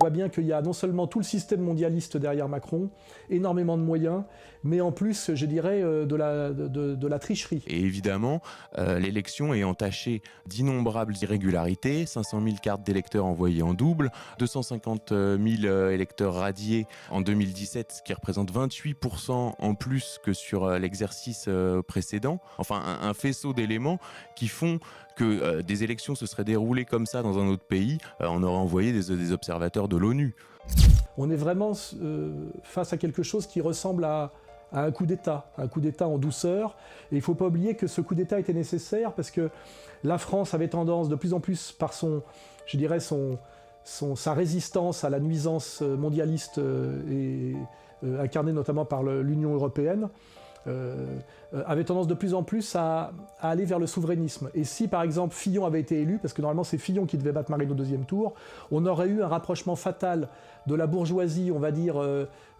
On voit bien qu'il y a non seulement tout le système mondialiste derrière Macron, énormément de moyens, mais en plus, je dirais, de la tricherie. Et évidemment, l'élection est entachée d'innombrables irrégularités, 500 000 cartes d'électeurs envoyées en double, 250 000 électeurs radiés en 2017, ce qui représente 28% en plus que sur l'exercice précédent. Enfin, un faisceau d'éléments qui font que des élections se seraient déroulées comme ça dans un autre pays, on aurait envoyé des observateurs de l'ONU. On est vraiment face à quelque chose qui ressemble à un coup d'État en douceur. Et il ne faut pas oublier que ce coup d'État était nécessaire parce que la France avait tendance de plus en plus par sa résistance à la nuisance mondialiste incarnée notamment par l'Union européenne, avait tendance de plus en plus à aller vers le souverainisme. Et si par exemple Fillon avait été élu, parce que normalement c'est Fillon qui devait battre Marine au deuxième tour, on aurait eu un rapprochement fatal de la bourgeoisie, on va dire,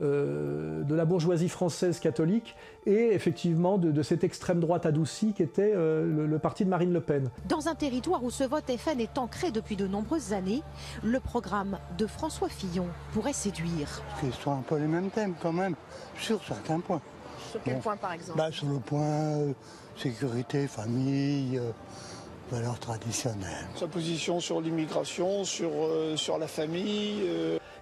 de la bourgeoisie française catholique, et effectivement de cette extrême droite adoucie qui était le parti de Marine Le Pen. Dans un territoire où ce vote FN est ancré depuis de nombreuses années, le programme de François Fillon pourrait séduire. Ce sont un peu les mêmes thèmes quand même, sur certains points. Sur quel point par exemple? Sur le point sécurité, famille, valeurs traditionnelles. Sa position sur l'immigration, sur la famille.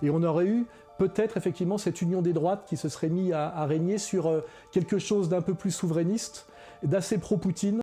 Et on aurait eu peut-être effectivement cette union des droites qui se serait mise à régner sur quelque chose d'un peu plus souverainiste, d'assez pro-Poutine.